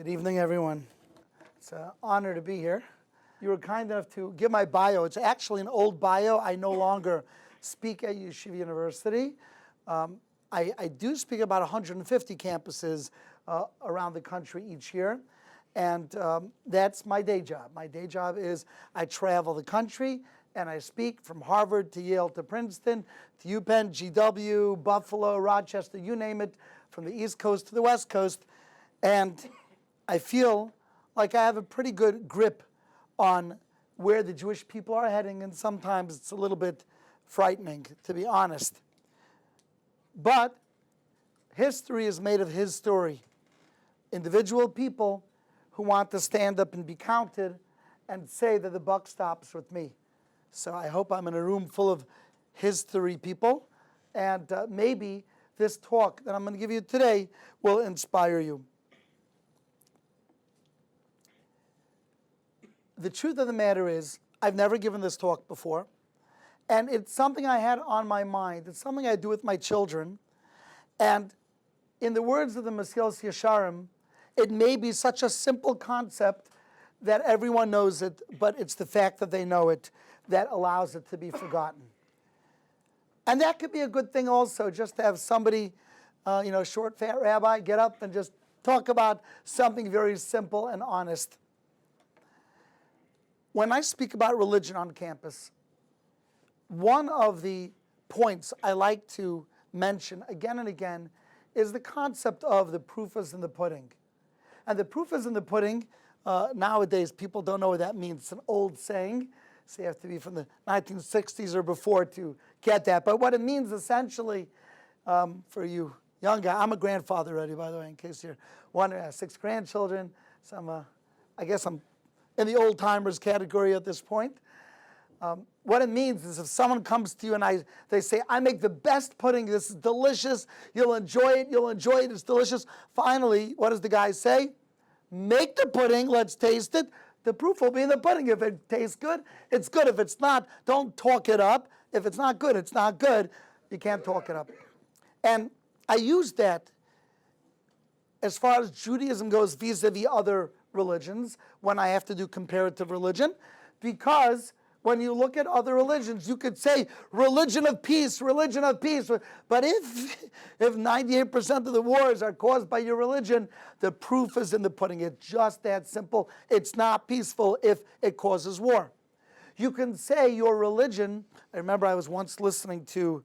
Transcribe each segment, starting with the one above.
Good evening, everyone. It's an honor to be here. You were kind enough to give my bio. It's actually an old bio. I no longer speak at Yeshiva University. I do speak about 150 campuses around the country each year, and that's my day job. My day job is I travel the country, and I speak from Harvard to Yale to Princeton to UPenn, GW, Buffalo, Rochester, you name it, from the East Coast to the West Coast. And I feel like I have a pretty good grip on where the Jewish people are heading, and sometimes it's a little bit frightening, to be honest. But history is made of his story. Individual people who want to stand up and be counted and say that the buck stops with me. So I hope I'm in a room full of history people, and maybe this talk that I'm going to give you today will inspire you. The truth of the matter is, I've never given this talk before, and it's something I had on my mind. It's something I do with my children, and in the words of the Mesilas Yesharim, it may be such a simple concept that everyone knows it, but it's the fact that they know it that allows it to be forgotten. And that could be a good thing also, just to have somebody, short, fat rabbi, get up and just talk about something very simple and honest. When I speak about religion on campus, one of the points I like to mention again and again is the concept of the proof is in the pudding. And the proof is in the pudding, nowadays people don't know what that means. It's an old saying, so you have to be from the 1960s or before to get that. But what it means essentially, for you young guy, I'm a grandfather already, by the way, in case you're wondering. I have 6 grandchildren, so I guess I'm in the old-timers category at this point. What it means is if someone comes to you and they say, I make the best pudding, this is delicious, you'll enjoy it, it's delicious. Finally, what does the guy say? Make the pudding, let's taste it. The proof will be in the pudding. If it tastes good, it's good. If it's not, don't talk it up. If it's not good, it's not good. You can't talk it up. And I use that as far as Judaism goes vis-a-vis other religions when I have to do comparative religion, because when you look at other religions, you could say religion of peace, but if 98% of the wars are caused by your religion, the proof is in the pudding. It's just that simple. It's not peaceful if it causes war. You can say your religion. I remember I was once listening to,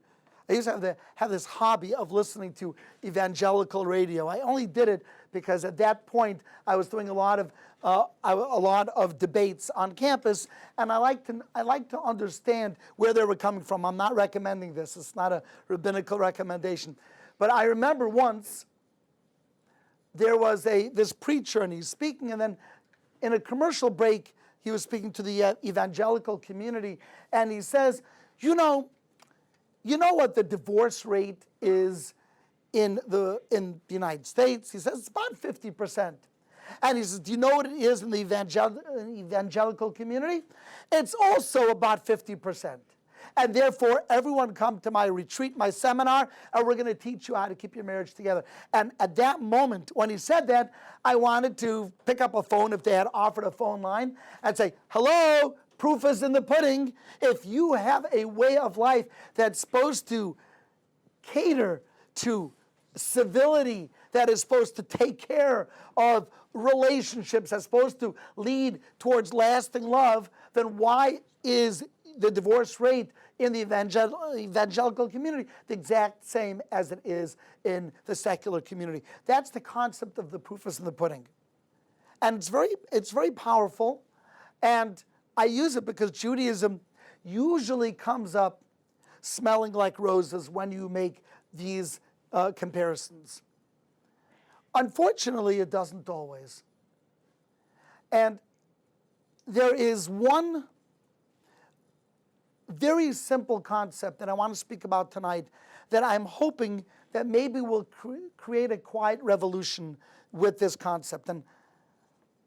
I used to have this hobby of listening to evangelical radio. I only did it because at that point I was doing a lot of debates on campus, and I like to understand where they were coming from. I'm not recommending this; it's not a rabbinical recommendation. But I remember once there was this preacher, and he's speaking, and then in a commercial break he was speaking to the evangelical community, and he says, You know what the divorce rate is in the United States? He says it's about 50%. And he says, do you know what it is in the evangelical community? It's also about 50%. And therefore, everyone come to my retreat, my seminar, and we're going to teach you how to keep your marriage together. And at that moment, when he said that, I wanted to pick up a phone if they had offered a phone line and say, hello, proof is in the pudding. If you have a way of life that's supposed to cater to civility, that is supposed to take care of relationships, that's supposed to lead towards lasting love, then why is the divorce rate in the evangelical community the exact same as it is in the secular community? That's the concept of the proof is in the pudding. And it's very powerful, and I use it because Judaism usually comes up smelling like roses when you make these comparisons. Unfortunately, it doesn't always. And there is one very simple concept that I want to speak about tonight that I'm hoping that maybe will create a quiet revolution with this concept. And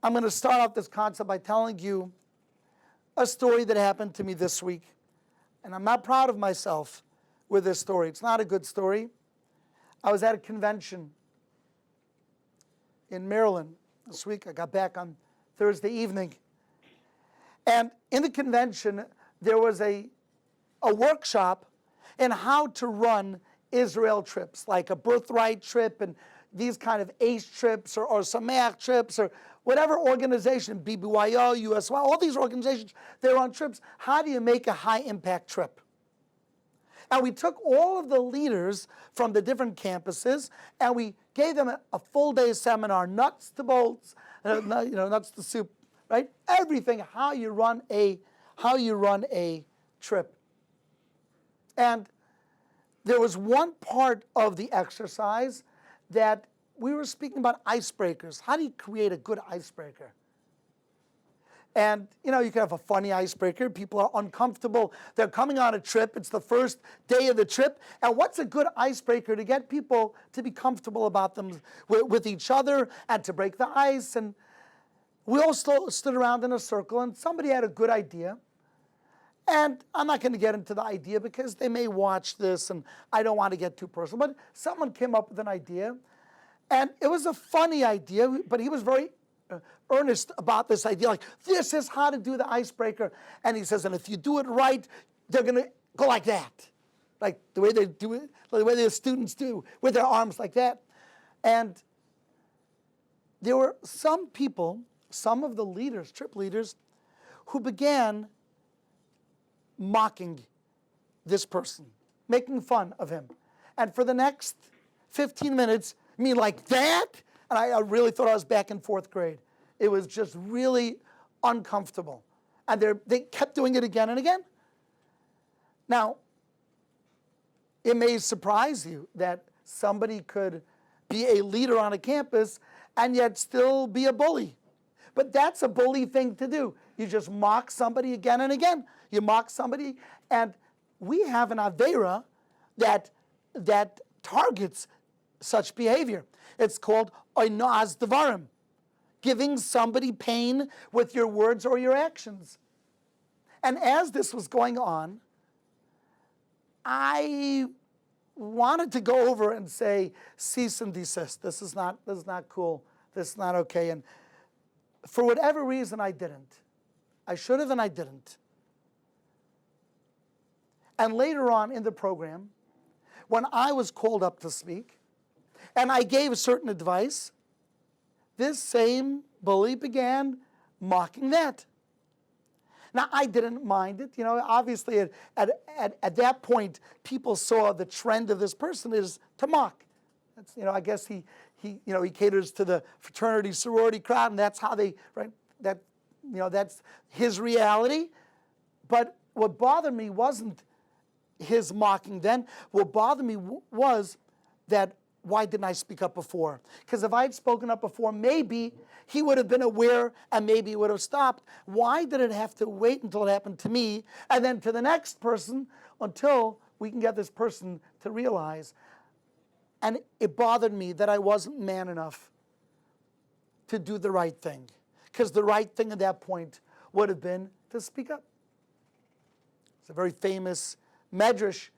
I'm going to start off this concept by telling you a story that happened to me this week. And I'm not proud of myself with this story. It's not a good story. I was at a convention in Maryland, this week. I got back on Thursday evening. And in the convention, there was a workshop in how to run Israel trips, like a birthright trip and these kind of ACE trips or Sameach trips or whatever organization, BBYO, USY, all these organizations, they're on trips. How do you make a high-impact trip? And we took all of the leaders from the different campuses and we gave them a full-day seminar, nuts to bolts, nuts to soup, right? Everything, how you run a trip. And there was one part of the exercise that we were speaking about icebreakers. How do you create a good icebreaker? And, you can have a funny icebreaker. People are uncomfortable. They're coming on a trip. It's the first day of the trip. And what's a good icebreaker to get people to be comfortable about them with each other and to break the ice? And we all stood around in a circle, and somebody had a good idea. And I'm not going to get into the idea because they may watch this, and I don't want to get too personal. But someone came up with an idea, and it was a funny idea, but he was very earnest about this idea, like, this is how to do the icebreaker. And he says, and if you do it right, they're going to go like that, like the way they do it, the way the students do, with their arms like that. And there were some people, some of the leaders, trip leaders, who began mocking this person, making fun of him. And for the next 15 minutes, like that? And I really thought I was back in 4th grade. It was just really uncomfortable. And they kept doing it again and again. Now, it may surprise you that somebody could be a leader on a campus and yet still be a bully. But that's a bully thing to do. You just mock somebody again and again. You mock somebody, and we have an Aveira that targets such behavior. It's called oinoaz devarim, giving somebody pain with your words or your actions. And as this was going on, I wanted to go over and say, cease and desist. This is not cool. This is not okay. And for whatever reason, I didn't. I should have, and I didn't. And later on in the program, when I was called up to speak, and I gave a certain advice, this same bully began mocking that. Now, I didn't mind it. Obviously at that point, people saw the trend of this person is to mock. That's, I guess he caters to the fraternity, sorority crowd, and that's how they, right? That's his reality. But what bothered me wasn't his mocking then. What bothered me was that, why didn't I speak up before? Because if I had spoken up before, maybe he would have been aware and maybe he would have stopped. Why did it have to wait until it happened to me and then to the next person until we can get this person to realize? And it bothered me that I wasn't man enough to do the right thing. Because the right thing at that point would have been to speak up. It's a very famous medrash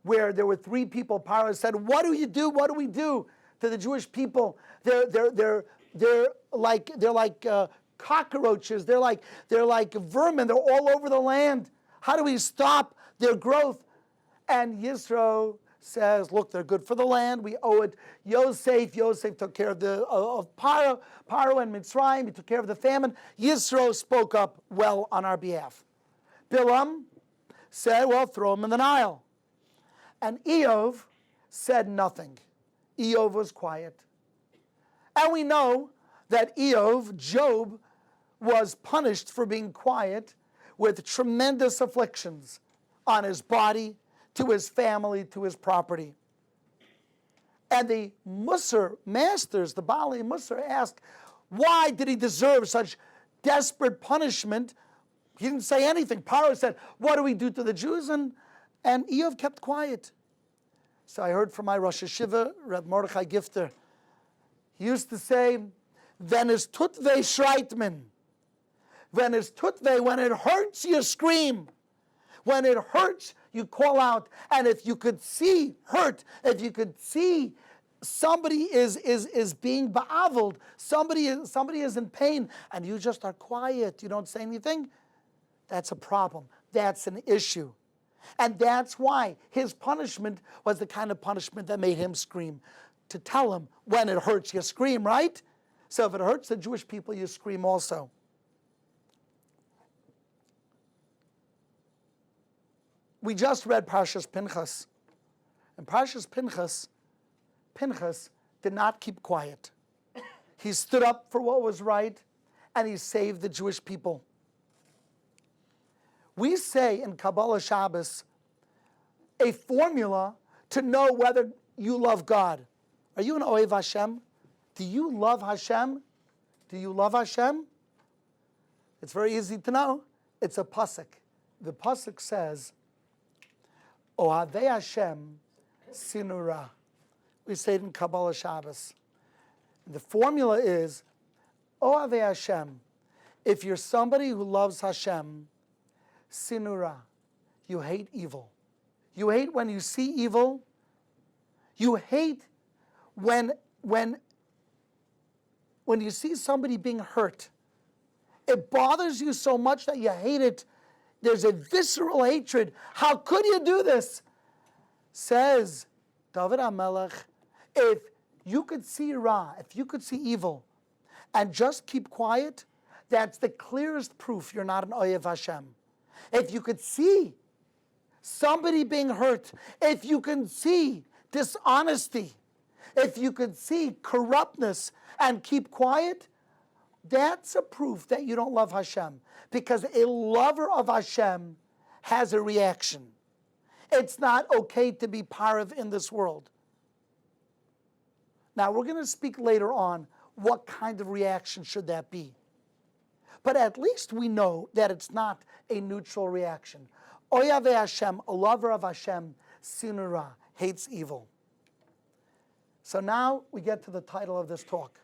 where there were 3 people. Paro said, "What do you do? What do we do to the Jewish people? They're like cockroaches. They're like vermin. They're all over the land. How do we stop their growth?" And Yisro says, "Look, they're good for the land. We owe it." Yosef took care of Paro and Mitzrayim. He took care of the famine. Yisro spoke up well on our behalf. Bilam said, "Well, throw him in the Nile." And Eov said nothing. Eov was quiet. And we know that Job, was punished for being quiet with tremendous afflictions on his body, to his family, to his property. And the Musar masters, the Baalei Musar, asked, why did he deserve such desperate punishment? He didn't say anything. Paro said, "What do we do to the Jews?" And Eov kept quiet. So I heard from my Rosh Hashiva, Reb Mordechai Gifter. He used to say, "Wenn es tut weh, schreit man. When es tut weh, when it hurts, you scream. When it hurts, you call out." And if you could see hurt, if you could see somebody is being ba'avled, somebody is in pain, and you just are quiet, you don't say anything, that's a problem. That's an issue. And that's why his punishment was the kind of punishment that made him scream. To tell him, when it hurts, you scream, right? So if it hurts the Jewish people, you scream also. We just read Parshas Pinchas. And Parshas Pinchas, Pinchas did not keep quiet. He stood up for what was right, and he saved the Jewish people. We say in Kabbalah Shabbos a formula to know whether you love God. Are you an Ohev Hashem? Do you love Hashem? Do you love Hashem? It's very easy to know. It's a pasuk. The pasuk says, Ohavei Hashem sinura. We say it in Kabbalah Shabbos. The formula is, Ohavei Hashem. If you're somebody who loves Hashem, sinura, you hate evil. You hate when you see evil. You hate when you see somebody being hurt. It bothers you so much that you hate it. There's a visceral hatred. How could you do this? Says David HaMelech, if you could see Ra, if you could see evil, and just keep quiet, that's the clearest proof you're not an Ohev Hashem. If you could see somebody being hurt, if you can see dishonesty, if you could see corruptness and keep quiet, that's a proof that you don't love Hashem. Because a lover of Hashem has a reaction. It's not okay to be parav in this world. Now, we're going to speak later on what kind of reaction should that be. But at least we know that it's not a neutral reaction. Oyavei Hashem, a lover of Hashem, sinura, hates evil. So now we get to the title of this talk.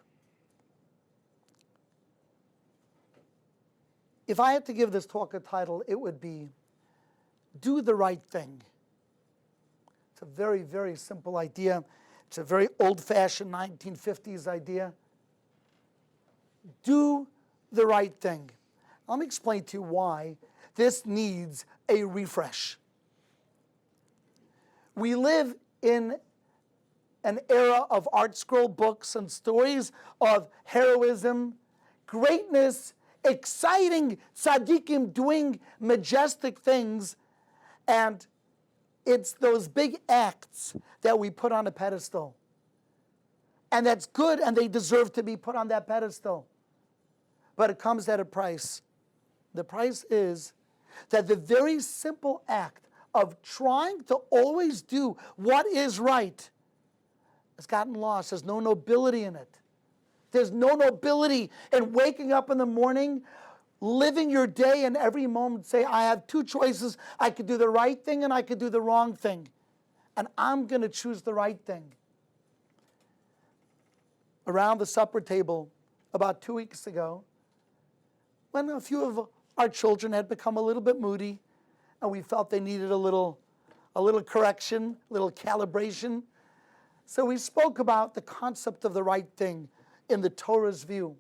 If I had to give this talk a title, it would be, Do the Right Thing. It's a very, very simple idea. It's a very old-fashioned 1950s idea. Do the right thing. Let me explain to you why this needs a refresh. We live in an era of art scroll books and stories of heroism, greatness, exciting tzaddikim doing majestic things, and it's those big acts that we put on a pedestal. And that's good, and they deserve to be put on that pedestal. But it comes at a price. The price is that the very simple act of trying to always do what is right has gotten lost. There's no nobility in it. There's no nobility in waking up in the morning, living your day, and every moment say, I have two choices. I could do the right thing and I could do the wrong thing. And I'm going to choose the right thing. Around the supper table about 2 weeks ago, when a few of our children had become a little bit moody and we felt they needed a little correction, a little calibration. So we spoke about the concept of the right thing in the Torah's view.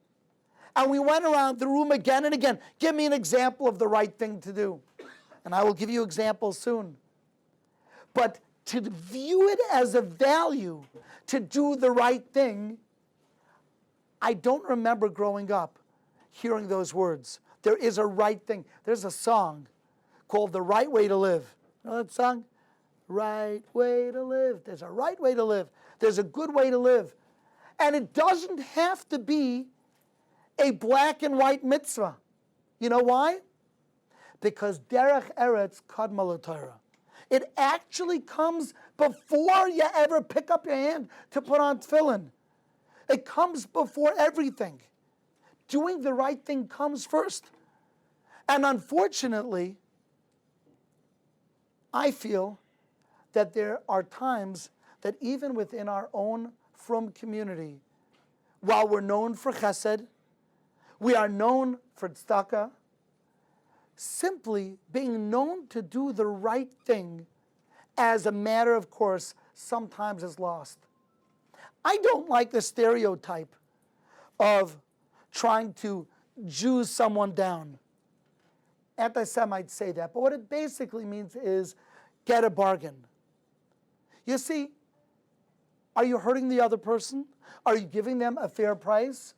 And we went around the room again and again. Give me an example of the right thing to do. And I will give you examples soon. But to view it as a value, to do the right thing, I don't remember growing up hearing those words. There is a right thing. There's a song called The Right Way to Live. You know that song? Right way to live. There's a right way to live. There's a good way to live. And it doesn't have to be a black and white mitzvah. You know why? Because derech eretz kadma l'Torah. It actually comes before you ever pick up your hand to put on tefillin. It comes before everything. Doing the right thing comes first. And unfortunately, I feel that there are times that even within our own frum community, while we're known for chesed, we are known for tzedakah, simply being known to do the right thing as a matter of course sometimes is lost. I don't like the stereotype of trying to Jew someone down. Anti-Semites say that, but what it basically means is get a bargain. You see, are you hurting the other person? Are you giving them a fair price?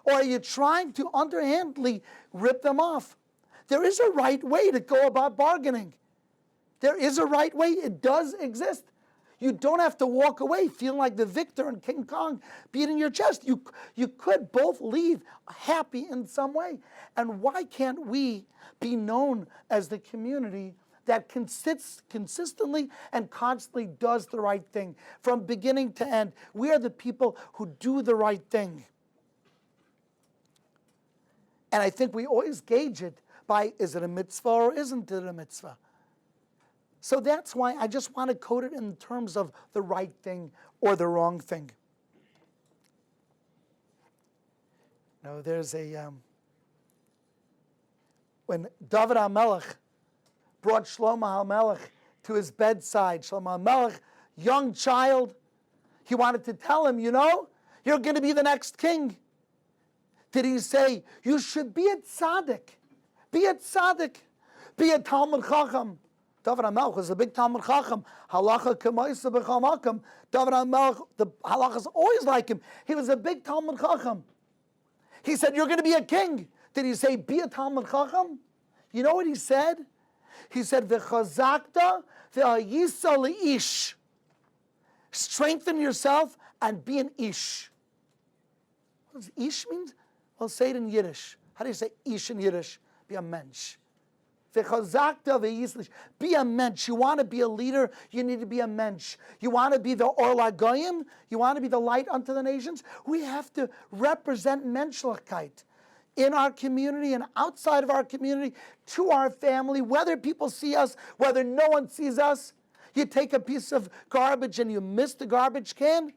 Or are you trying to underhandedly rip them off? There is a right way to go about bargaining. There is a right way. It does exist. You don't have to walk away feeling like the victor and King Kong beating your chest. You could both leave happy in some way. And why can't we be known as the community that consistently and constantly does the right thing from beginning to end? We are the people who do the right thing. And I think we always gauge it by, is it a mitzvah or isn't it a mitzvah? So that's why I just want to code it in terms of the right thing or the wrong thing. Now there's when David HaMelech brought Shlomo HaMelech to his bedside, Shlomo HaMelech, young child, he wanted to tell him, you know, you're going to be the next king. Did he say, you should be a tzaddik, be a tzaddik, be a Talmud Chacham? David HaMelech was a big Talmud Chacham. Halacha k'maisa b'chol makom. David HaMelech, the halachas always like him. He was a big Talmud Chacham. He said, you're going to be a king. Did he say, be a Talmud Chacham? You know what he said? He said, v'chazakta v'hayisa le'ish. Strengthen yourself and be an ish. What does ish mean? Well, say it in Yiddish. How do you say ish in Yiddish? Be a mensch. Be a mensch. You want to be a leader, you need to be a mensch. You want to be the Or LaGoyim, you want to be the light unto the nations, we have to represent menschlichkeit in our community and outside of our community, to our family, whether people see us, whether no one sees us. You take a piece of garbage and you miss the garbage can,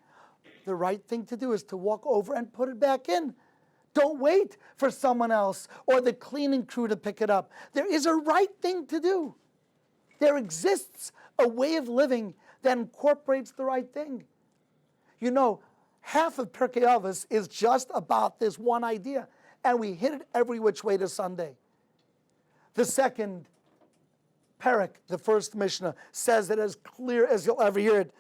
the right thing to do is to walk over and put it back in. Don't wait for someone else or the cleaning crew to pick it up. There is a right thing to do. There exists a way of living that incorporates the right thing. You know, half of Pirkei Avos is just about this one idea, and we hit it every which way to Sunday. The second Perek, the first Mishnah, says it as clear as you'll ever hear it.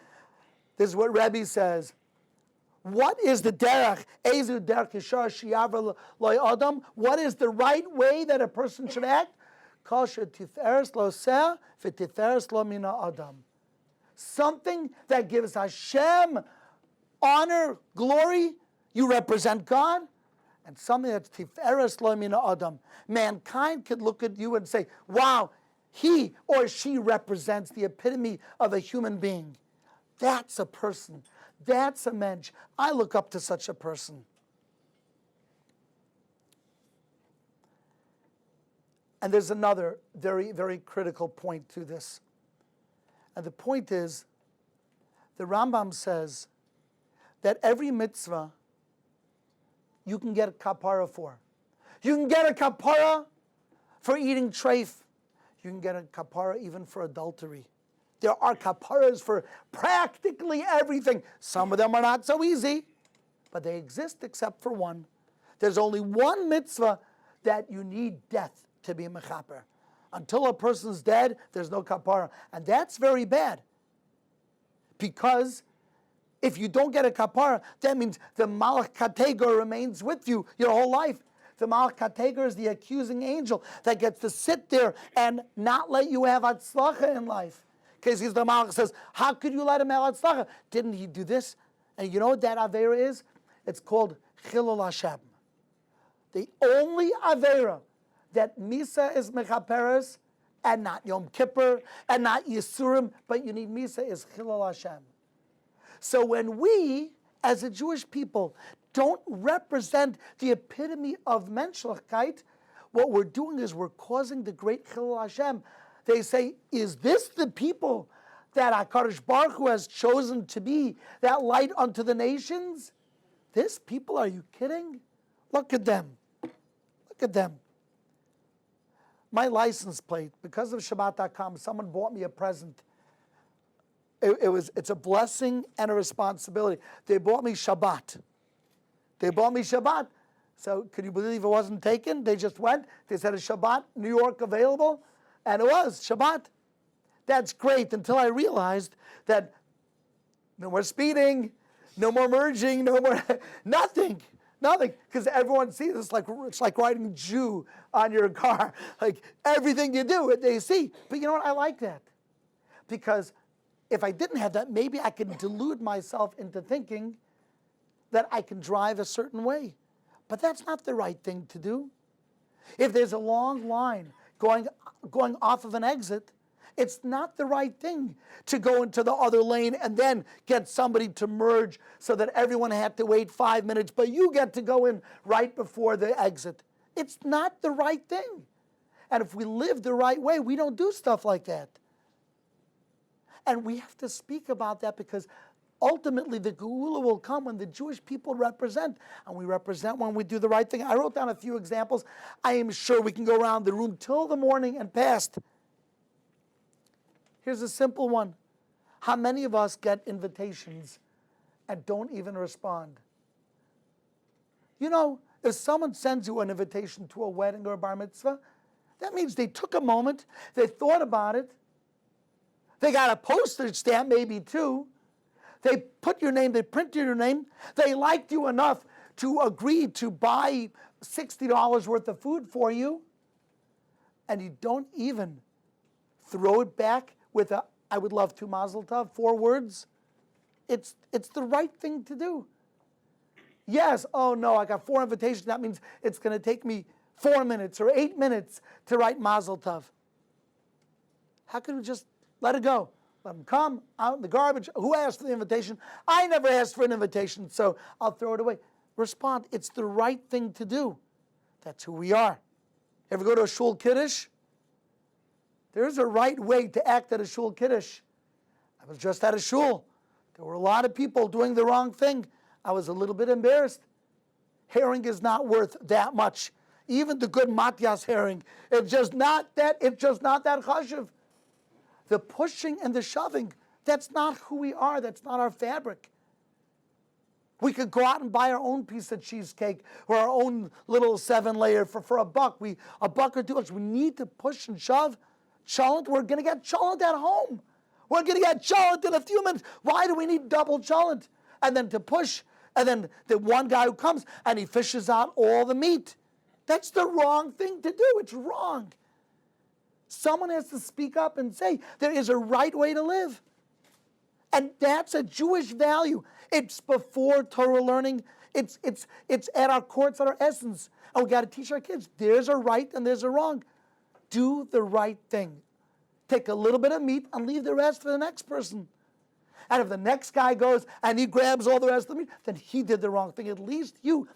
This is what Rabbi says. What is the derech? Ezu derech yishar shi'avra loy adam? What is the right way that a person should act? Kol she'tiferes lo seh v'tiferes lo mina adam. Something that gives Hashem honor, glory. You represent God. And something that's tiferes lo mina adam. Mankind could look at you and say, wow, he or she represents the epitome of a human being. That's a person. That's a mensch. I look up to such a person. And there's another very, very critical point to this. And the point is, the Rambam says that every mitzvah you can get a kapara for. You can get a kapara for eating treif. You can get a kapara even for adultery. There are kaparas for practically everything. Some of them are not so easy, but they exist except for one. There's only one mitzvah that you need death to be mechaper. Until a person's dead, there's no kapara. And that's very bad. Because if you don't get a kapara, that means the malach kategor remains with you your whole life. The malach kategor is the accusing angel that gets to sit there and not let you have atzlacha in life. Because he's the malach says, how could you let him have atzlacha? Didn't he do this? And you know what that avera is? It's called chilul Hashem. The only avera that Misa is mechaperes, and not Yom Kippur, and not Yisurim, but you need Misa is chilul Hashem. So when we, as a Jewish people, don't represent the epitome of menschlichkeit, what we're doing is we're causing the great chilul Hashem. They say, is this the people that HaKadosh Baruch Hu has chosen to be that light unto the nations? This people, are you kidding? Look at them. Look at them. My license plate, because of Shabbat.com, someone bought me a present. It's a blessing and a responsibility. They bought me Shabbat. So could you believe it wasn't taken? They just went. They said, "Is Shabbat New York available?" And it was Shabbat. That's great until I realized that no more speeding, no more merging, no more nothing. Because everyone sees it's like writing Jew on your car. Like everything you do, they see. But you know what? I like that. Because if I didn't have that, maybe I could delude myself into thinking that I can drive a certain way. But that's not the right thing to do. If there's a long line going off of an exit, it's not the right thing to go into the other lane and then get somebody to merge so that everyone had to wait 5 minutes, but you get to go in right before the exit. It's not the right thing. And if we live the right way, we don't do stuff like that. And we have to speak about that because ultimately the Geula will come when the Jewish people represent, and we represent when we do the right thing. I wrote down a few examples. I am sure we can go around the room till the morning and past. Here's a simple one. How many of us get invitations and don't even respond? You know, if someone sends you an invitation to a wedding or a bar mitzvah, that means they took a moment, they thought about it, they got a postage stamp maybe too, they put your name, they printed your name, they liked you enough to agree to buy $60 worth of food for you, and you don't even throw it back with a, "I would love to, Mazel Tov," 4 words. It's the right thing to do. Yes, oh no, I got 4 invitations. That means it's going to take me 4 minutes or 8 minutes to write Mazel Tov. How could we just let it go? Let them come out in the garbage. Who asked for the invitation? I never asked for an invitation, so I'll throw it away. Respond. It's the right thing to do. That's who we are. Ever go to a shul kiddush? There's a right way to act at a shul kiddush. I was just at a shul. There were a lot of people doing the wrong thing. I was a little bit embarrassed. Herring is not worth that much. Even the good Matyas herring, it's just not that chashuv. The pushing and the shoving, that's not who we are. That's not our fabric. We could go out and buy our own piece of cheesecake or our own little 7-layer for $1. A buck or $2. We need to push and shove. Cholent, we're going to get cholent at home. We're going to get cholent in a few minutes. Why do we need double cholent? And then to push, and then the one guy who comes and he fishes out all the meat. That's the wrong thing to do. It's wrong. Someone has to speak up and say there is a right way to live. And that's a Jewish value. It's before Torah learning. It's at our core, it's at our essence. And we got to teach our kids there's a right and there's a wrong. Do the right thing. Take a little bit of meat and leave the rest for the next person. And if the next guy goes and he grabs all the rest of the meat, then he did the wrong thing. At least you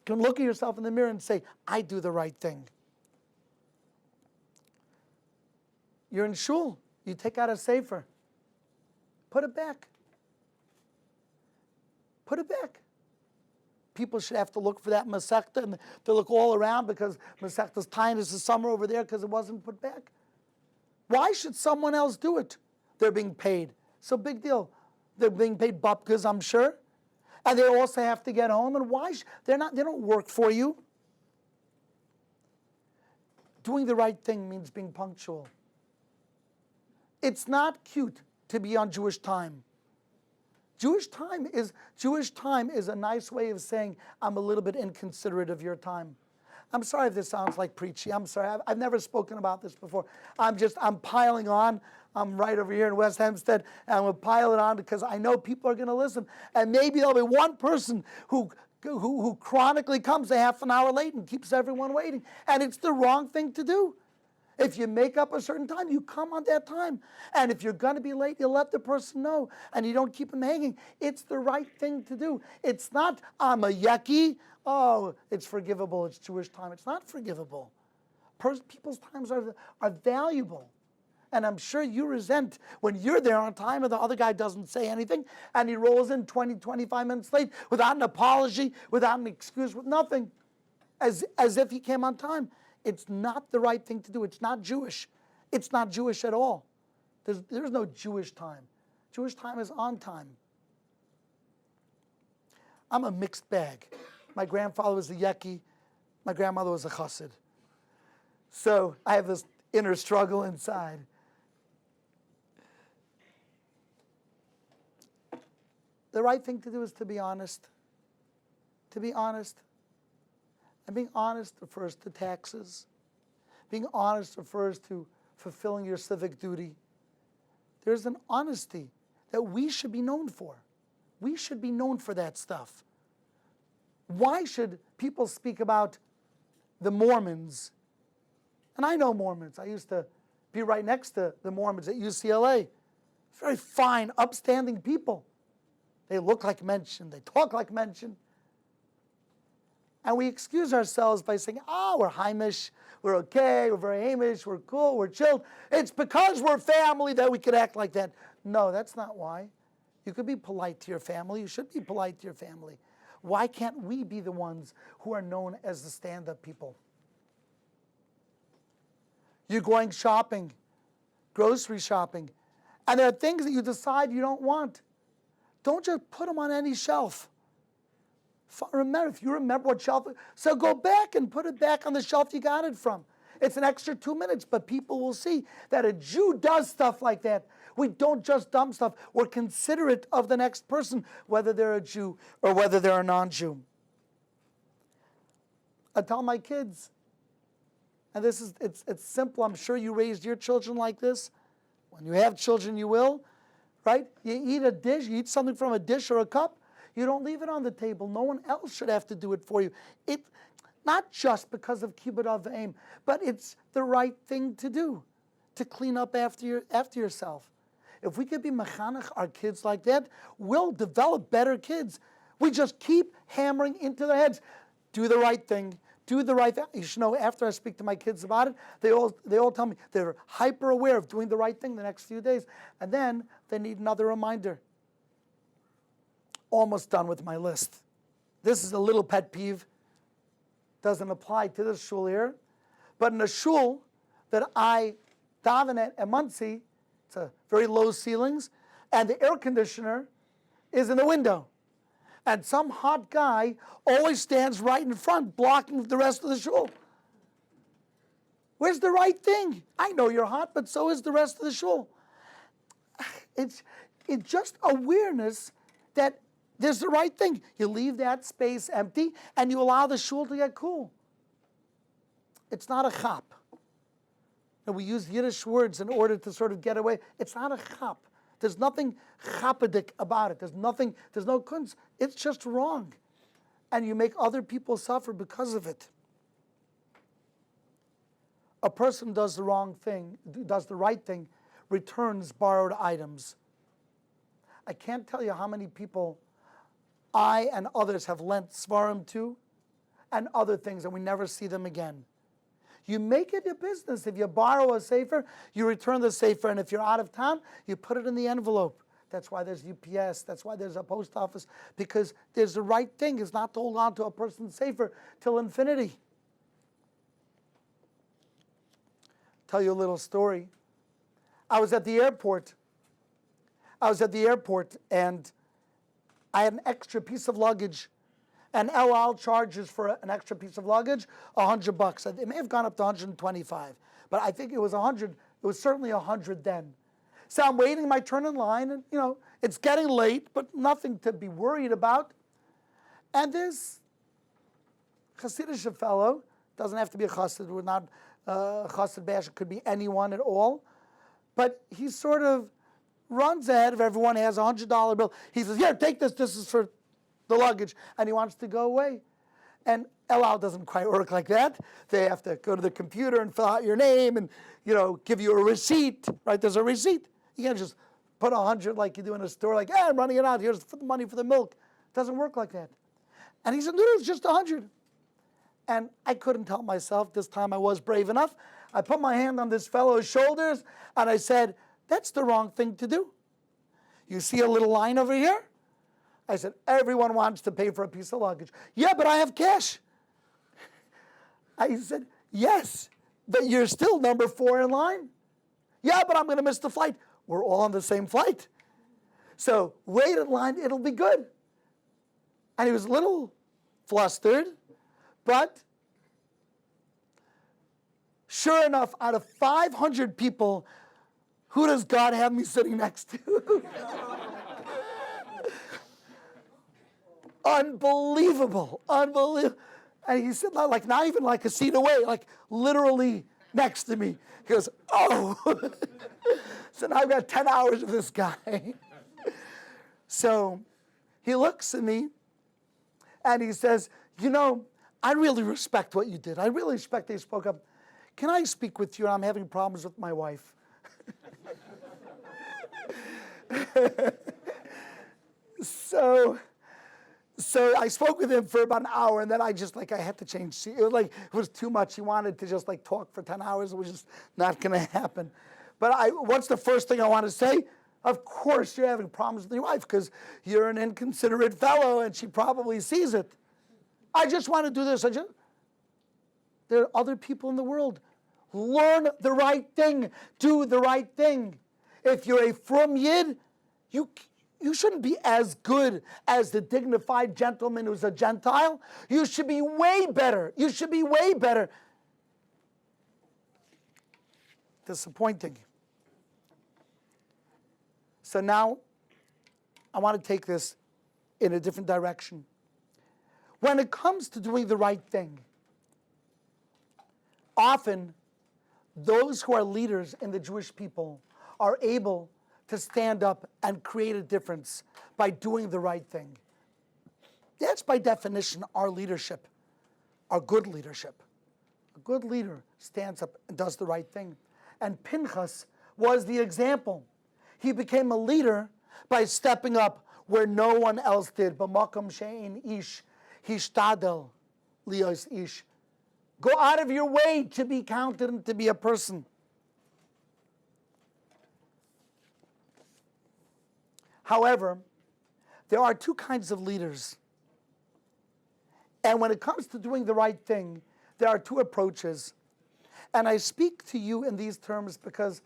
can look at yourself in the mirror and say, I do the right thing. You're in shul. You take out a sefer. Put it back. Put it back. People should have to look for that Masechta, and they look all around because Masechta's Tainus is somewhere over there because it wasn't put back. Why should someone else do it? They're being paid. So big deal. They're being paid bupkas, I'm sure. And they also have to get home. And why? They don't work for you. Doing the right thing means being punctual. It's not cute to be on Jewish time. Jewish time is a nice way of saying I'm a little bit inconsiderate of your time. I'm sorry if this sounds like preachy. I'm sorry. I've never spoken about this before. I'm piling on. I'm right over here in West Hempstead, and I'm going to pile it on because I know people are going to listen. And maybe there'll be one person who chronically comes a half an hour late and keeps everyone waiting. And it's the wrong thing to do. If you make up a certain time, you come on that time. And if you're going to be late, you let the person know. And you don't keep them hanging. It's the right thing to do. It's not, I'm a yucky. Oh, it's forgivable. It's Jewish time. It's not forgivable. People's times are valuable. And I'm sure you resent when you're there on time and the other guy doesn't say anything. And he rolls in 20, 25 minutes late without an apology, without an excuse, with nothing. As if he came on time. It's not the right thing to do. It's not Jewish. It's not Jewish at all. There's no Jewish time. Jewish time is on time. I'm a mixed bag. My grandfather was a Yeki. My grandmother was a Chassid. So I have this inner struggle inside. The right thing to do is to be honest. To be honest. And being honest refers to taxes. Being honest refers to fulfilling your civic duty. There's an honesty that we should be known for. We should be known for that stuff. Why should people speak about the Mormons? And I know Mormons. I used to be right next to the Mormons at UCLA. Very fine, upstanding people. They look like Mention. They talk like Mention. And we excuse ourselves by saying, we're Heimish, we're okay, we're very Hamish, we're cool, we're chilled. It's because we're family that we could act like that. No, that's not why. You could be polite to your family. You should be polite to your family. Why can't we be the ones who are known as the stand-up people? You're going shopping, grocery shopping, and there are things that you decide you don't want. Don't just put them on any shelf. Remember, if you remember what shelf, so go back and put it back on the shelf you got it from. It's an extra 2 minutes, but people will see that a Jew does stuff like that. We don't just dump stuff. We're considerate of the next person, whether they're a Jew or whether they're a non-Jew. I tell my kids, and this is, it's simple. I'm sure you raised your children like this. When you have children, you will, right? You eat a dish, you eat something from a dish or a cup, you don't leave it on the table. No one else should have to do it for you. Not just because of kibbud av v'em, but it's the right thing to do, to clean up after yourself. If we could be mechanech our kids like that, we'll develop better kids. We just keep hammering into their heads. Do the right thing. Do the right thing. You should know, after I speak to my kids about it, they all tell me they're hyper aware of doing the right thing the next few days. And then they need another reminder. Almost done with my list. This is a little pet peeve. Doesn't apply to this shul here. But in a shul that I daven at Muncie, it's a very low ceilings, and the air conditioner is in the window. And some hot guy always stands right in front, blocking the rest of the shul. Where's the right thing? I know you're hot, but so is the rest of the shul. It's just awareness that there's the right thing. You leave that space empty and you allow the shul to get cool. It's not a chap. And we use Yiddish words in order to sort of get away. It's not a chap. There's nothing chapadik about it. There's no kunz. It's just wrong. And you make other people suffer because of it. A person does the wrong thing, does the right thing, returns borrowed items. I can't tell you how many people I and others have lent svarim to and other things, and we never see them again. You make it your business. If you borrow a sefer, you return the sefer, and if you're out of town, you put it in the envelope. That's why there's UPS. That's why there's a post office, because there's the right thing is not to hold on to a person's sefer till infinity. Tell you a little story. I was at the airport, and I had an extra piece of luggage. And El Al charges for an extra piece of luggage $100. It may have gone up to 125, but I think it was 100. It was certainly 100 then. So I'm waiting my turn in line, and it's getting late, but nothing to be worried about. And this Hasidic fellow, doesn't have to be a Chassid, we're not Chassid bash, it could be anyone at all, but he sort of runs ahead of everyone, he has a $100 bill. He says, here, take this is for the luggage, and he wants to go away. And El Al doesn't quite work like that. They have to go to the computer and fill out your name and, give you a receipt, right? There's a receipt. You can't just put 100 like you do in a store, like, I'm running it out, here's the money for the milk. It doesn't work like that. And he said, no, it's just 100. And I couldn't help myself. This time I was brave enough. I put my hand on this fellow's shoulders, and I said, that's the wrong thing to do. You see a little line over here? I said, everyone wants to pay for a piece of luggage. Yeah, but I have cash. I said, yes, but you're still number 4 in line. Yeah, but I'm going to miss the flight. We're all on the same flight. So wait in line, it'll be good. And he was a little flustered, but sure enough, out of 500 people, who does God have me sitting next to? Unbelievable. And he said, like, not even like a seat away, like literally next to me. He goes, oh. So now I've got 10 hours of this guy. So he looks at me and he says, I really respect what you did. I really respect that you spoke up. Can I speak with you? I'm having problems with my wife. So I spoke with him for about an hour, and then I had to change seat. It was too much. He wanted to just talk for 10 hours. It was just not going to happen. But what's the first thing I want to say? Of course you're having problems with your wife because you're an inconsiderate fellow, and she probably sees it. I just want to do this. There are other people in the world. Learn the right thing. Do the right thing. If you're a frum yid, you shouldn't be as good as the dignified gentleman who's a Gentile. You should be way better. You should be way better. Disappointing. So now, I want to take this in a different direction. When it comes to doing the right thing, often those who are leaders in the Jewish people are able to stand up and create a difference by doing the right thing. That's by definition our leadership, our good leadership. A good leader stands up and does the right thing. And Pinchas was the example. He became a leader by stepping up where no one else did. B'makom she'ein ish hishtadel lios ish. Go out of your way to be counted and to be a person. However, there are two kinds of leaders. And when it comes to doing the right thing, there are two approaches. And I speak to you in these terms because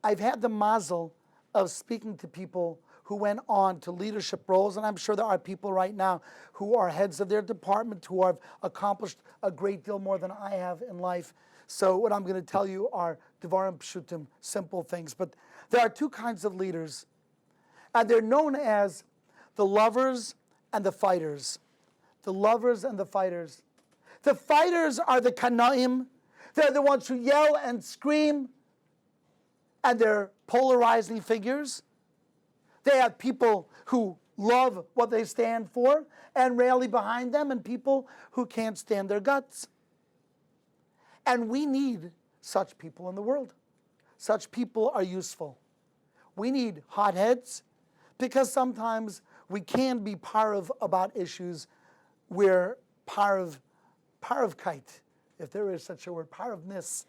I've had the mazel of speaking to people who went on to leadership roles, and I'm sure there are people right now who are heads of their department who have accomplished a great deal more than I have in life. So what I'm going to tell you are devarim pshutim, simple things. But there are two kinds of leaders. And they're known as the lovers and the fighters. The lovers and the fighters. The fighters are the kanaim. They're the ones who yell and scream. And they're polarizing figures. They have people who love what they stand for and rally behind them, and people who can't stand their guts. And we need such people in the world. Such people are useful. We need hotheads, because sometimes we can be parav about issues where paravkeit, if there is such a word, paravness,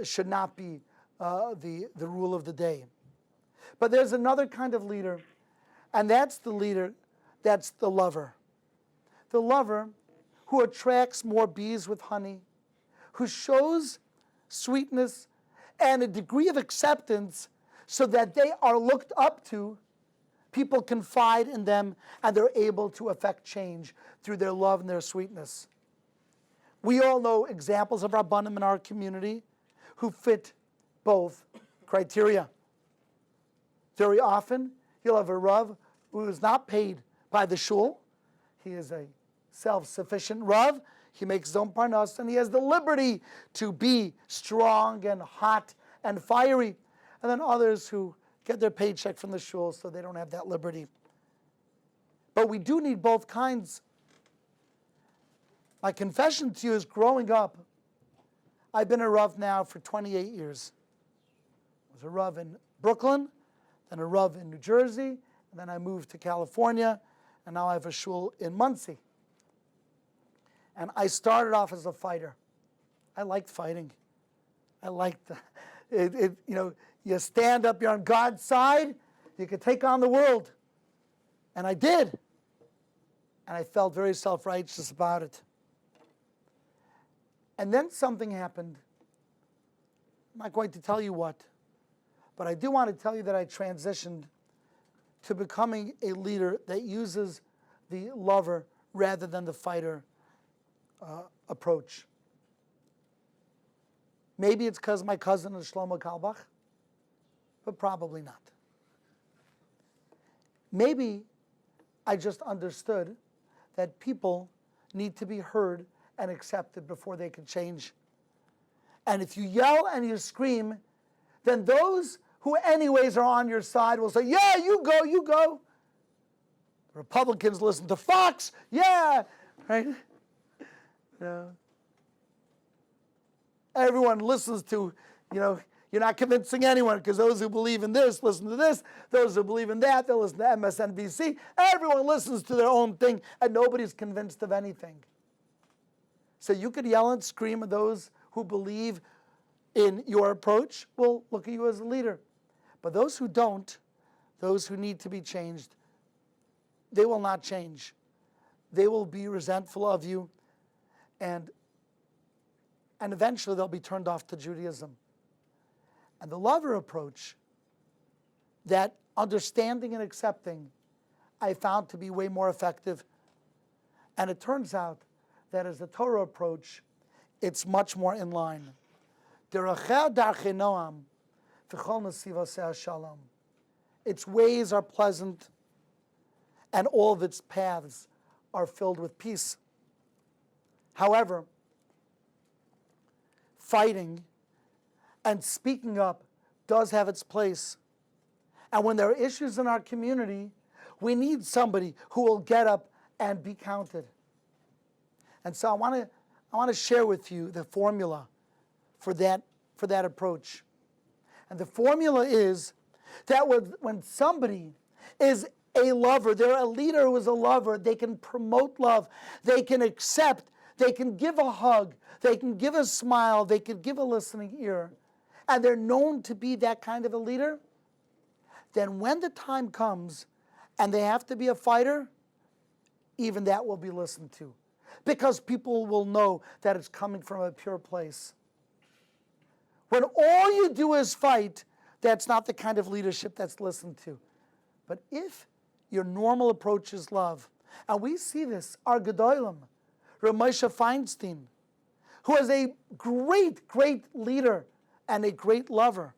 should not be the rule of the day. But there's another kind of leader, and that's the leader, that's the lover. The lover who attracts more bees with honey, who shows sweetness and a degree of acceptance so that they are looked up to, people confide in them, and they're able to affect change through their love and their sweetness. We all know examples of Rabbanim in our community who fit both criteria. Very often, you'll have a Rav who is not paid by the shul. He is a self-sufficient Rav. He makes his own parnas, and he has the liberty to be strong and hot and fiery. And then others who get their paycheck from the shul, so they don't have that liberty. But we do need both kinds. My confession to you is, growing up, I've been a Rav now for 28 years. I was a Rav in Brooklyn, then a Rav in New Jersey, and then I moved to California, and now I have a shul in Muncie. And I started off as a fighter. I liked fighting. I liked you stand up, you're on God's side, you could take on the world. And I did. And I felt very self-righteous about it. And then something happened. I'm not going to tell you what, but I do want to tell you that I transitioned to becoming a leader that uses the lover rather than the fighter approach. Maybe it's because my cousin is Shlomo Kalbach, but probably not. Maybe I just understood that people need to be heard and accepted before they can change. And if you yell and you scream, then those who anyways are on your side will say, yeah, you go, you go. The Republicans listen to Fox, yeah, right? No. Everyone listens to, you're not convincing anyone because those who believe in this listen to this. Those who believe in that, they'll listen to MSNBC. Everyone listens to their own thing and nobody's convinced of anything. So you could yell and scream at those who believe in your approach. Well, look at you as a leader. But those who don't, those who need to be changed, they will not change. They will be resentful of you, and eventually they'll be turned off to Judaism. And the lover approach, that understanding and accepting, I found to be way more effective. And it turns out that as the Torah approach, it's much more in line. Its ways are pleasant, and all of its paths are filled with peace. However, fighting and speaking up does have its place. And when there are issues in our community, we need somebody who will get up and be counted. And so I want to share with you the formula for that approach. And the formula is that when somebody is a lover, they're a leader who is a lover, they can promote love, they can accept, they can give a hug, they can give a smile, they can give a listening ear, and they're known to be that kind of a leader, then when the time comes and they have to be a fighter, even that will be listened to. Because people will know that it's coming from a pure place. When all you do is fight, that's not the kind of leadership that's listened to. But if your normal approach is love, and we see this, our Gedolim, Rabbi Feinstein, who is a great, great leader and a great lover.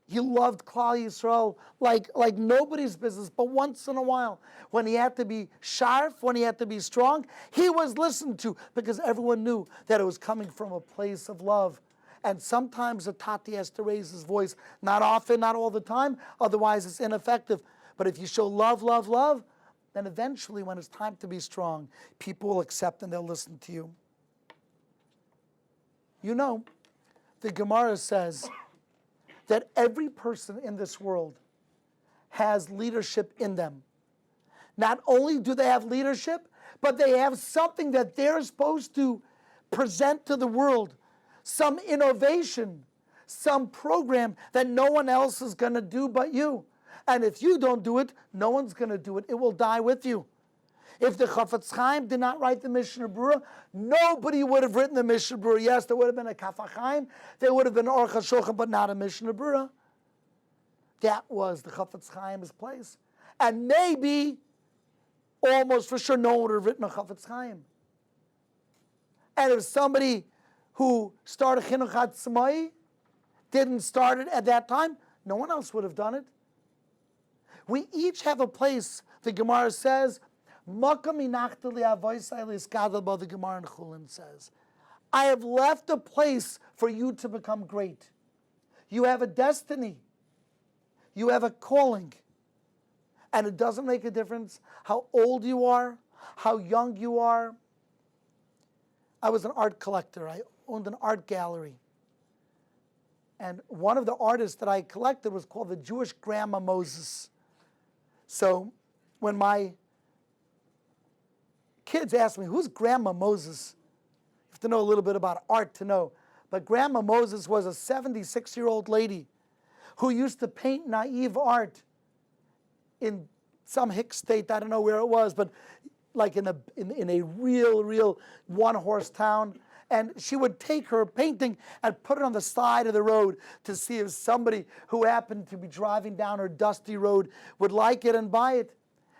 He loved Klal Yisrael like nobody's business, but once in a while, when he had to be sharp, when he had to be strong, he was listened to because everyone knew that it was coming from a place of love. And sometimes a Tati has to raise his voice, not often, not all the time, otherwise it's ineffective. But if you show love, love, love, then eventually when it's time to be strong, people will accept and they'll listen to you. You know, the Gemara says that every person in this world has leadership in them. Not only do they have leadership, but they have something that they're supposed to present to the world, some innovation, some program that no one else is going to do but you. And if you don't do it, no one's going to do it. It will die with you. If the Chafetz Chaim did not write the Mishnah Berurah, nobody would have written the Mishnah Berurah. Yes, there would have been a Kaf HaChaim, there would have been Aruch HaShulchan, but not a Mishnah Berurah. That was the Chafetz Chaim's place. And maybe, almost for sure, no one would have written a Chafetz Chaim. And if somebody who started Chinuch Atzmai didn't start it at that time, no one else would have done it. We each have a place, the Gemara says, the Gemara in Chulin says, I have left a place for you to become great. You have a destiny. You have a calling. And it doesn't make a difference how old you are, how young you are. I was an art collector. I owned an art gallery. And one of the artists that I collected was called the Jewish Grandma Moses. So when my kids ask me, who's Grandma Moses? You have to know a little bit about art to know. But Grandma Moses was a 76-year-old lady who used to paint naive art in some hick state, I don't know where it was, but like in a real one-horse town. And she would take her painting and put it on the side of the road to see if somebody who happened to be driving down her dusty road would like it and buy it.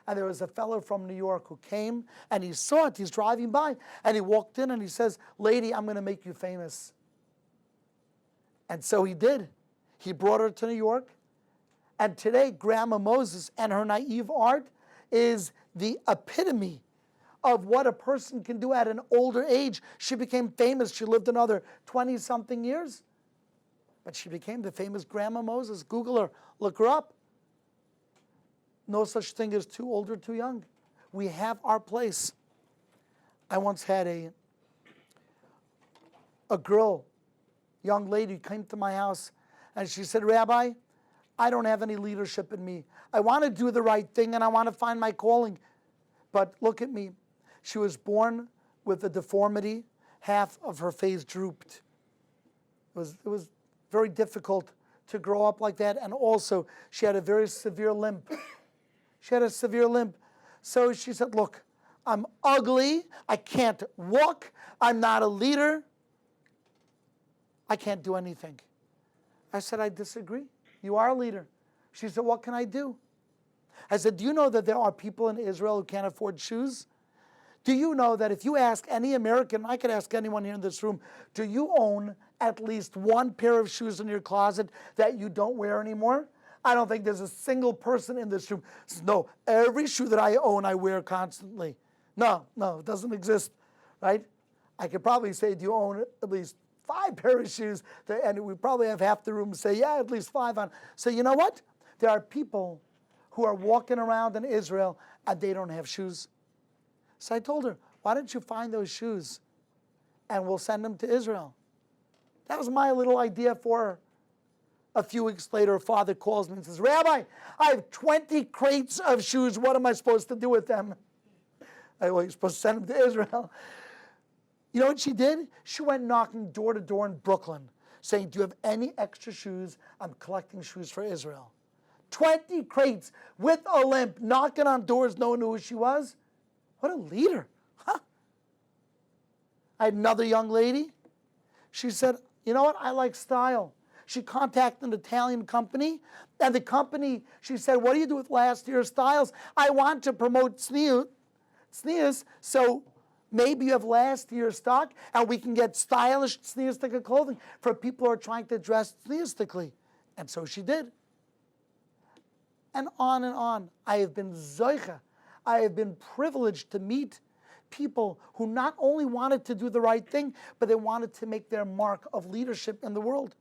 And there was a fellow from New York who came and he saw it. He's driving by and he walked in and he says, "Lady, I'm going to make you famous." And so he did. He brought her to New York. And today, Grandma Moses and her naive art is the epitome of what a person can do at an older age. She became famous. She lived another 20-something years. But she became the famous Grandma Moses. Google her. Look her up. No such thing as too old or too young. We have our place. I once had a girl, young lady, came to my house, and she said, "Rabbi, I don't have any leadership in me. I want to do the right thing, and I want to find my calling. But look at me." She was born with a deformity. Half of her face drooped. It was very difficult to grow up like that. And also, she had a very severe limp. She had a severe limp. So she said, "Look, I'm ugly. I can't walk. I'm not a leader. I can't do anything." I said, "I disagree. You are a leader." She said, "What can I do?" I said, "Do you know that there are people in Israel who can't afford shoes? Do you know that if you ask any American, I could ask anyone here in this room, do you own at least one pair of shoes in your closet that you don't wear anymore?" I don't think there's a single person in this room who says, "No, every shoe that I own, I wear constantly." No, it doesn't exist, right? I could probably say, "Do you own at least 5 pairs of shoes?" And we probably have half the room say, "Yeah, at least 5 on." So you know what? There are people who are walking around in Israel and they don't have shoes. So I told her, "Why don't you find those shoes and we'll send them to Israel?" That was my little idea for her. A few weeks later, her father calls me and says, "Rabbi, I have 20 crates of shoes. What am I supposed to do with them?" Well, you're supposed to send them to Israel. You know what she did? She went knocking door to door in Brooklyn saying, "Do you have any extra shoes? I'm collecting shoes for Israel." 20 crates with a limp, knocking on doors, no one knew who she was. What a leader, huh? I had another young lady. She said, "You know what? I like style." She contacted an Italian company, and the company, she said, "What do you do with last year's styles?" "I want to promote tznius, so maybe you have last year's stock, and we can get stylish tzniustic clothing for people who are trying to dress tzniustically." And so she did. And on. I have been zoicha. I have been privileged to meet people who not only wanted to do the right thing, but they wanted to make their mark of leadership in the world.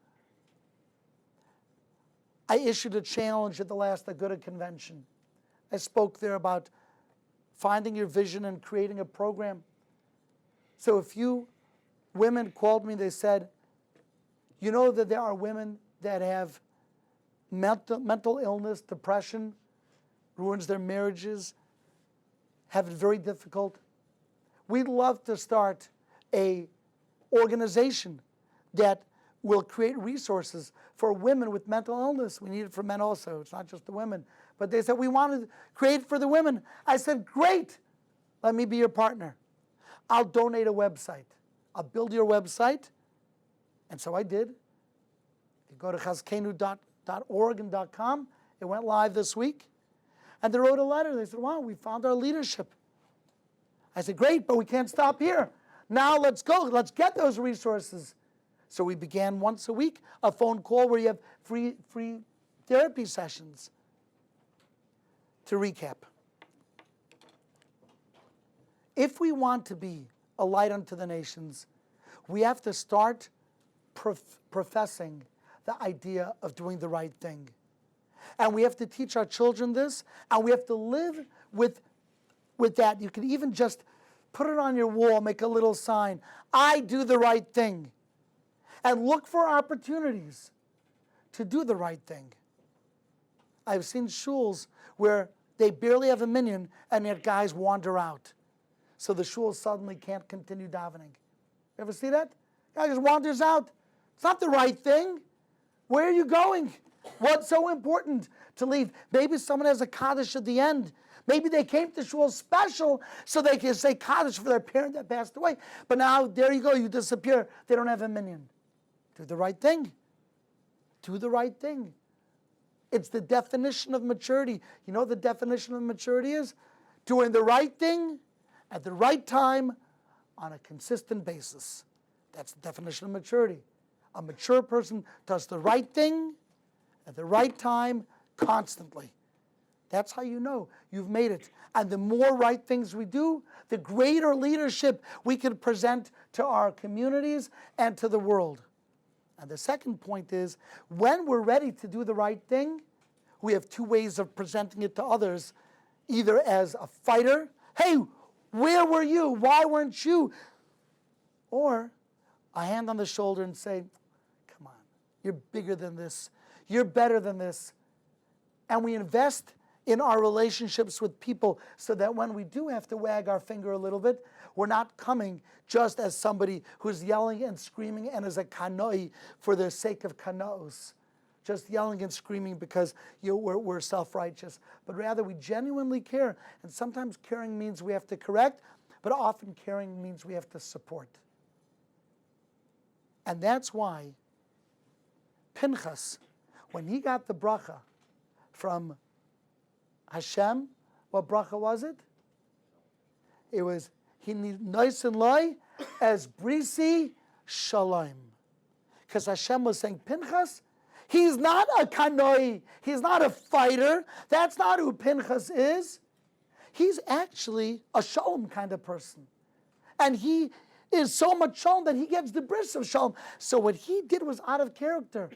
I issued a challenge at the last Aguda convention. I spoke there about finding your vision and creating a program. So a few women called me, they said, "You know that there are women that have mental illness, depression, ruins their marriages, have it very difficult. We'd love to start a organization that will create resources for women with mental illness. We need it for men also. It's not just the women." But they said, "We want to create it for the women." I said, "Great. Let me be your partner. I'll donate a website. I'll build your website." And so I did. You go to chazkenu.org and .com. It went live this week. And they wrote a letter. They said, "Wow, we found our leadership." I said, "Great, but we can't stop here. Now let's go. Let's get those resources." So we began once a week, a phone call where you have free therapy sessions. To recap, if we want to be a light unto the nations, we have to start professing the idea of doing the right thing. And we have to teach our children this, and we have to live with that. You can even just put it on your wall, make a little sign, "I do the right thing." And look for opportunities to do the right thing. I've seen shuls where they barely have a minyan, and yet guys wander out. So the shul suddenly can't continue davening. You ever see that? Guy just wanders out. It's not the right thing. Where are you going? What's so important to leave? Maybe someone has a Kaddish at the end. Maybe they came to shul special so they can say Kaddish for their parent that passed away. But now, there you go, you disappear. They don't have a minyan. Do the right thing. Do the right thing. It's the definition of maturity. You know what the definition of maturity is? Doing the right thing at the right time on a consistent basis. That's the definition of maturity. A mature person does the right thing at the right time constantly. That's how you know you've made it. And the more right things we do, the greater leadership we can present to our communities and to the world. And the second point is, when we're ready to do the right thing, we have two ways of presenting it to others. Either as a fighter, hey, where were you? Why weren't you? Or a hand on the shoulder and say, come on, you're bigger than this. You're better than this. And we invest in our relationships with people so that when we do have to wag our finger a little bit, we're not coming just as somebody who's yelling and screaming and is a kanoi for the sake of kanaos, just yelling and screaming because we're self-righteous. But rather we genuinely care. And sometimes caring means we have to correct, but often caring means we have to support. And that's why Pinchas, when he got the bracha from Hashem, what bracha was it? It was he nice and loy as brisi shalom, because Hashem was saying, Pinchas, he's not a kanoi, he's not a fighter. That's not who Pinchas is. He's actually a shalom kind of person, and he is so much shalom that he gets the bris of shalom. So what he did was out of character,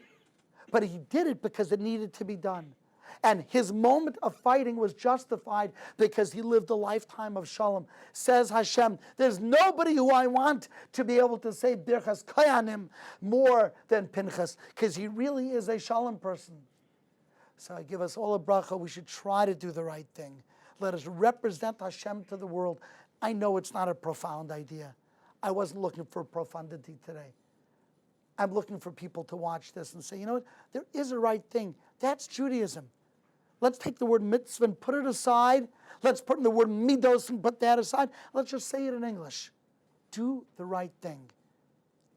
but he did it because it needed to be done. And his moment of fighting was justified because he lived a lifetime of shalom. Says Hashem, there's nobody who I want to be able to say birchas koyanim more than Pinchas, because he really is a shalom person. So I give us all a bracha. We should try to do the right thing. Let us represent Hashem to the world. I know it's not a profound idea. I wasn't looking for profundity today. I'm looking for people to watch this and say, you know what? There is a right thing. That's Judaism. Let's take the word mitzvah and put it aside. Let's put in the word midos and put that aside. Let's just say it in English. Do the right thing.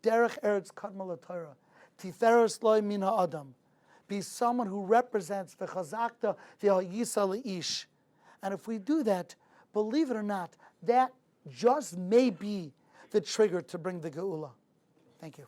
Derech eretz kadma l'Torah. Tiferes loy min ha'adam. Be someone who represents v'chazakta v'ha'yisa le'ish. And if we do that, believe it or not, that just may be the trigger to bring the geula. Thank you.